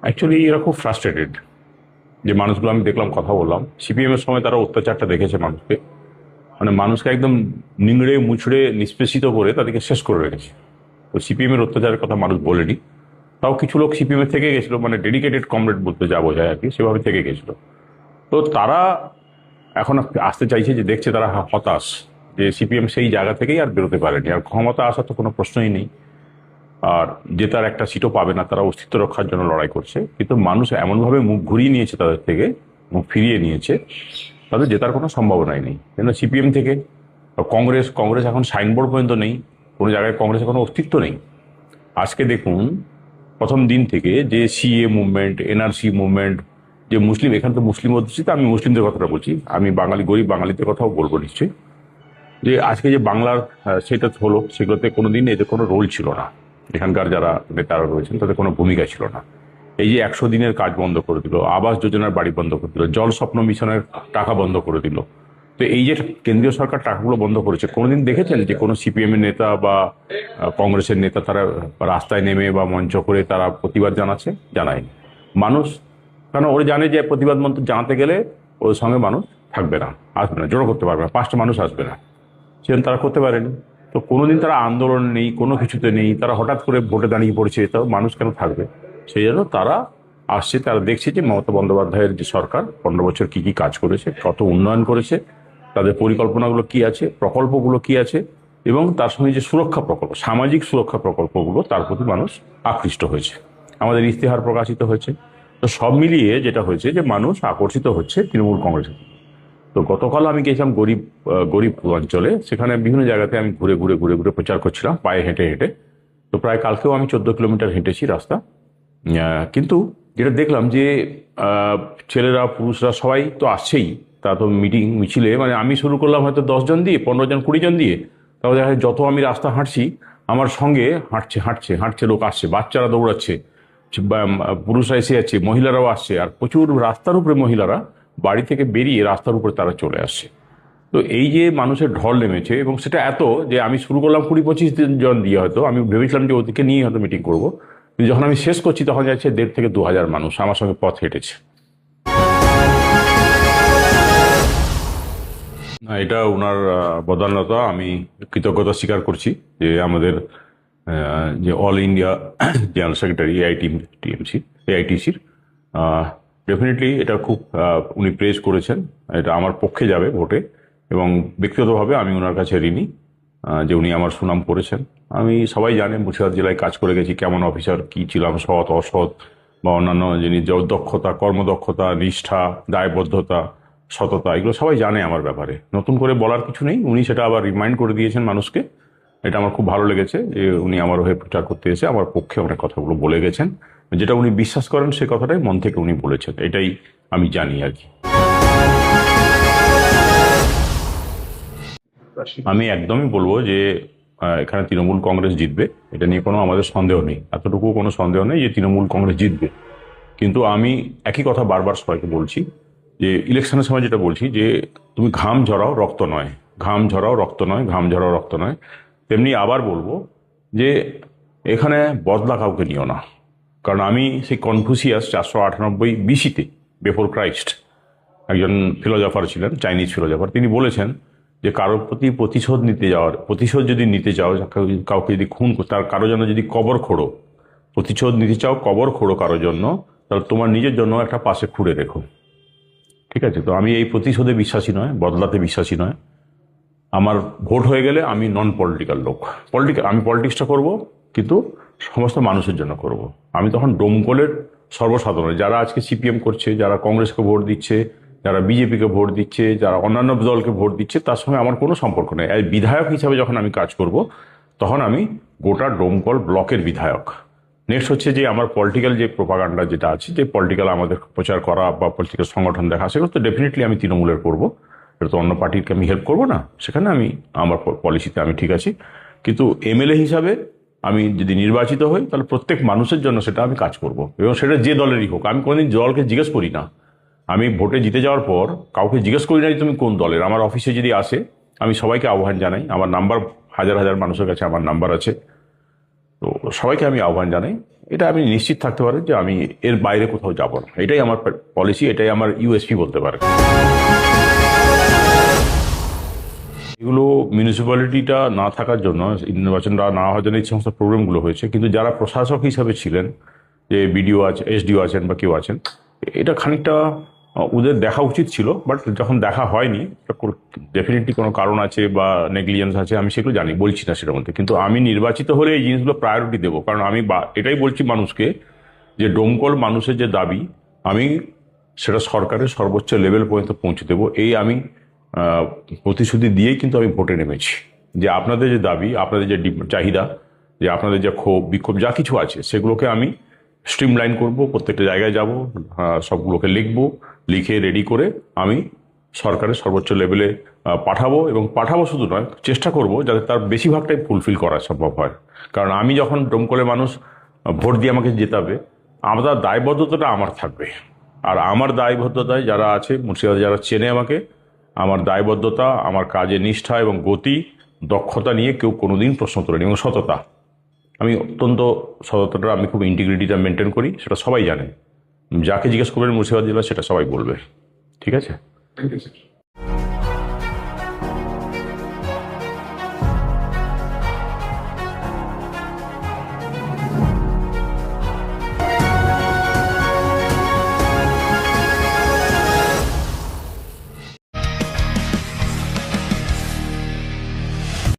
Actually এরা খুব frustrated. যে মানুষগুলো আমি দেখলাম, কথা বললাম, সিপিএম এর সময় তারা অত্যাচারটা দেখেছে মানুষকে, মানে মানুষকে একদম নিংড়ে মুচড়ে নিষ্পেষিত করে তাদেরকে শেষ করে রেখেছে। তো সিপিএম এর অত্যাচারের কথা মানুষ বলেনি, তাও কিছু লোক সিপিএম এর থেকে গেছিল, মানে ডেডিকেটেড কমরেড বলতে যা বোঝায় আর কি, সেভাবে থেকে গেছিল। তো তারা এখন আসতে চাইছে, যে দেখছে তারা হতাশ, যে সিপিএম সেই জায়গা থেকেই আর বেরোতে পারেনি, আর ক্ষমতা আসার তো কোনো প্রশ্নই নেই, আর জেতার একটা সিটও পাবে না। তারা অস্তিত্ব রক্ষার জন্য লড়াই করছে, কিন্তু মানুষ এমনভাবে মুখ ঘুরিয়ে নিয়েছে তাদের থেকে, মুখ ফিরিয়ে নিয়েছে, তাদের জেতার কোনো সম্ভাবনাই নেই। কেন সিপিএম থেকে কংগ্রেস কংগ্রেস এখন সাইনবোর্ড পর্যন্ত নেই, কোনো জায়গায় কংগ্রেসের কোনো অস্তিত্ব নেই। আজকে দেখুন, প্রথম দিন থেকে যে সিএ মুভমেন্ট, এনআরসি মুভমেন্ট, যে মুসলিম, এখানে তো মুসলিম অধ্যুষিত, আমি মুসলিমদের কথাটা বলছি, আমি বাঙালি গরিব বাঙালিদের কথাও বলবো নিশ্চয়ই, যে আজকে যে বাংলার সেটা হলো, সেগুলোতে কোনোদিন এদের কোনো রোল ছিল না। এখানকার যারা নেতারা রয়েছেন তাদের কোনো ভূমিকা ছিল না। এই যে 100 দিনের কাজ বন্ধ করে দিল, আবাস যোজনার বাড়ি বন্ধ করে দিল, জল স্বপ্ন মিশনের টাকা বন্ধ করে দিল। তো এই যে কেন্দ্রীয় সরকার টাকাগুলো বন্ধ করেছে, কোনোদিন দেখেছেন যে কোনো সিপিএম এর নেতা বা কংগ্রেসের নেতা তারা রাস্তায় নেমে বা মঞ্চ করে তারা প্রতিবাদ জানাচ্ছে? জানায়নি। মানুষ, কারণ ওরা জানে যে প্রতিবাদ মন্ত্র জানাতে গেলে ওর সঙ্গে মানুষ থাকবে না, আসবে না, জড়ো করতে পারবে না, 5টা মানুষ আসবে না, সেরকম তারা করতে পারেনি। তো কোনোদিন তারা আন্দোলন নেই, কোনো কিছুতে নেই, তারা হঠাৎ করে ভোটে দাঁড়িয়ে পড়েছে, তো মানুষ কেন থাকবে? সেই জন্য তারা আসছে, তারা দেখছে যে মমতা বন্দ্যোপাধ্যায়ের যে সরকার 15 বছর কি কি কাজ করেছে, কত উন্নয়ন করেছে, তাদের পরিকল্পনাগুলো কি আছে, প্রকল্পগুলো কি আছে, এবং তার সঙ্গে যে সুরক্ষা প্রকল্প, সামাজিক সুরক্ষা প্রকল্পগুলো, তার প্রতি মানুষ আকৃষ্ট হয়েছে। আমাদের ইশতেহার প্রকাশিত হয়েছে। তো সব মিলিয়ে যেটা হয়েছে, যে মানুষ আকর্ষিত হচ্ছে তৃণমূল কংগ্রেসের। তো গতকাল আমি গেছিলাম গরিব অঞ্চলে, সেখানে বিভিন্ন জায়গাতে আমি ঘুরে ঘুরে ঘুরে ঘুরে প্রচার করছিলাম, পায়ে হেঁটে হেঁটে। তো প্রায় কালকেও আমি 14 কিলোমিটার হেঁটেছি রাস্তা। কিন্তু যেটা দেখলাম যে ছেলেরা পুরুষরা সবাই তো আসছেই, তা তো মিটিং মিছিলে, মানে আমি শুরু করলাম হয়তো 10 জন দিয়ে, 15 জন 20 জন দিয়ে, তারপর দেখা যায় যত আমি রাস্তা হাঁটছি, আমার সঙ্গে হাঁটছে হাঁটছে হাঁটছে লোক আসছে, বাচ্চারা দৌড়াচ্ছে, পুরুষরা এসে যাচ্ছে, মহিলারাও আসছে, আর প্রচুর রাস্তার উপরে মহিলারা বাড়ি থেকে বেরিয়ে রাস্তার উপরে তারা চলে আসছে। তো এই যে মানুষের ঢল নেমেছে, এবং সেটা এত যে আমি শুরু করলাম 20-25 জন দিয়ে, হয়তো আমি ভেবেছিলাম যে ওদেরকে নিয়ে হয়তো মিটিং করবো, কিন্তু যখন আমি শেষ করছি তখন যাচ্ছে 1,500 থেকে 2,000 মানুষ আমার সঙ্গে পথ হেঁটেছে। না, এটা ওনার বদান্যতা, আমি কৃতজ্ঞতা স্বীকার করছি, যে আমাদের যে অল ইন্ডিয়া জেনারেল সেক্রেটারি এআইটিসির, ডেফিনেটলি এটা খুব উনি প্রেজ করেছেন। এটা আমার পক্ষে যাবে ভোটে, এবং ব্যক্তিগতভাবে আমি ওনার কাছে ঋণী, যে উনি আমার সুনাম করেছেন। আমি, সবাই জানে মুর্শিদাবাদ জেলায় কাজ করে গেছি, কেমন অফিসার কি ছিলাম, সৎ অসৎ বা অন্যান্য জিনিস, দক্ষতা, কর্মদক্ষতা, নিষ্ঠা, দায়বদ্ধতা, সততা, এগুলো সবাই জানে আমার ব্যাপারে, নতুন করে বলার কিছু নেই। উনি সেটা আবার রিমাইন্ড করে দিয়েছেন মানুষকে। এটা আমার খুব ভালো লেগেছে যে উনি আমার হয়ে প্রচার করতে এসে আমার পক্ষে অনেক কথাগুলো বলে গেছেন, যেটা উনি বিশ্বাস করেন সে কথাটাই মন থেকে উনি বলেছেন, এটাই আমি জানি আর কি। আমি একদমই বলবো যে এখানে তৃণমূল কংগ্রেস জিতবে, এটা নিয়ে কোনো আমাদের সন্দেহ নেই, এতটুকু কোনো সন্দেহ নেই যে তৃণমূল কংগ্রেস জিতবে। কিন্তু আমি একই কথা বারবার সবাইকে বলছি, যে ইলেকশনের সময় যেটা বলছি, যে তুমি ঘাম ঝরাও রক্ত নয়, ঘাম ঝরাও রক্ত নয়, ঘাম ঝরাও রক্ত নয়। তেমনি আবার বলবো যে এখানে বদলা কাউকে নিও না, কারণ আমি সেই কনফুসিয়াস 498 বিসিতে, বিফোর ক্রাইস্ট, একজন ফিলোজফার ছিলেন, চাইনিজ ফিলোজফার, তিনি বলেছেন যে কারোর প্রতি প্রতিশোধ যদি নিতে চাও, কাউকে যদি খুন, তার কারো জন্য যদি কবর খোঁড়ো, প্রতিশোধ নিতে চাও, কবর খোঁড়ো কারোর জন্য, তাহলে তোমার নিজের জন্য একটা পাশে খুঁড়ে রেখো। ঠিক আছে? তো আমি এই প্রতিশোধে বিশ্বাসী নয়, বদলাতে বিশ্বাসী নয়। আমার ভোট হয়ে গেলে আমি নন পলিটিক্যাল লোক, আমি পলিটিক্সটা করব, কিন্তু সমস্ত মানুষের জন্য করব। আমি তখন ডোমকলের সর্বসাধারণ, যারা আজকে সিপিএম করছে, যারা কংগ্রেসকে ভোট দিচ্ছে, যারা বিজেপিকে ভোট দিচ্ছে, যারা অন্যান্য দলকে ভোট দিচ্ছে, তার সঙ্গে আমার কোনো সম্পর্ক নেই। বিধায়ক হিসাবে যখন আমি কাজ করব, তখন আমি গোটা ডোমকল ব্লকের বিধায়ক। নেক্সট হচ্ছে যে আমার পলিটিক্যাল যে প্রোপাগান্ডা যেটা আছে, যে পলিটিক্যাল আমাদের প্রচার করা বা পলিটিক্যাল সংগঠন দেখা, সেগুলো তো ডেফিনেটলি আমি তৃণমূলের করব। এটা তো অন্য পার্টিকে আমি হেল্প করবো না, সেখানে আমি আমার পলিসিতে আমি ঠিক আছি। কিন্তু এমএলএ হিসাবে আমি যদি নির্বাচিত হই, তাহলে প্রত্যেক মানুষের জন্য সেটা আমি কাজ করব, এবং সেটা যে দলেরই হোক। আমি কোনোদিন দলকে জিজ্ঞেস করি না, আমি ভোটে জিতে যাওয়ার পর কাউকে জিজ্ঞেস করি না যে তুমি কোন দলের। আমার অফিসে যদি আসে, আমি সবাইকে আহ্বান জানাই, আমার নাম্বার, হাজার হাজার মানুষের কাছে আমার নাম্বার আছে, তো সবাইকে আমি আহ্বান জানাই এটা আমি নিশ্চিত থাকতে পারি যে আমি এর বাইরে কোথাও যাব না। এটাই আমার পলিসি, এটাই আমার ইউএসপি বলতে পারে। এগুলো মিউনিসিপ্যালিটিটা না থাকার জন্য, নির্বাচনটা না হওয়ার জন্য এই সমস্ত প্রবলেমগুলো হয়েছে। কিন্তু যারা প্রশাসক হিসাবে ছিলেন, যে বিডিও আছে, এসডিও আছেন বা কেউ আছেন, এটা খানিকটা ওদের দেখা উচিত ছিল। বাট যখন দেখা হয়নি, ডেফিনেটলি কোনো কারণ আছে বা নেগলিজেন্স আছে, আমি সেগুলো জানি, বলছি না সেটার মধ্যে। কিন্তু আমি নির্বাচিত হলে এই জিনিসগুলো প্রায়োরিটি দেবো, কারণ আমি এটাই বলছি মানুষকে যে ডোমকল মানুষের যে দাবি, আমি সেটা সরকারের সর্বোচ্চ লেভেল পর্যন্ত পৌঁছে দেবো। এই আমি প্রতিশ্রুতি দিয়েই কিন্তু আমি ভোটে নেমেছি, যে আপনাদের যে দাবি, আপনাদের যে চাহিদা, যে আপনাদের যে ক্ষোভ বিক্ষোভ যা কিছু আছে, সেগুলোকে আমি স্ট্রিমলাইন করব, প্রত্যেকটা জায়গায় যাব, সবগুলোকে লিখবো, লিখে রেডি করে আমি সরকারের সর্বোচ্চ লেভেলে পাঠাবো। এবং পাঠাবো শুধু নয়, চেষ্টা করব যাতে তার বেশিরভাগটাই ফুলফিল করা সম্ভব হয়। কারণ আমি যখন ডোমকলে মানুষ ভোট দিয়ে আমাকে জেতাবে, আমার দায়বদ্ধতাটা আমার থাকবে। আর আমার দায়বদ্ধতায় যারা আছে মুর্শিদাবাদে, যারা চেনে আমাকে, আমার দায়বদ্ধতা, আমার কাজে নিষ্ঠা এবং গতি, দক্ষতা নিয়ে কেউ কোনোদিন প্রশ্ন তোলেনি। এবং সততা, আমি অত্যন্ত সততাটা, আমি খুব ইন্টিগ্রিটিটা মেনটেন করি, সেটা সবাই জানে। যাকে জিজ্ঞেস করবেন মুর্শিদাবাদ জেলা, সেটা সবাই বলবে। ঠিক আছে? Thank you sir.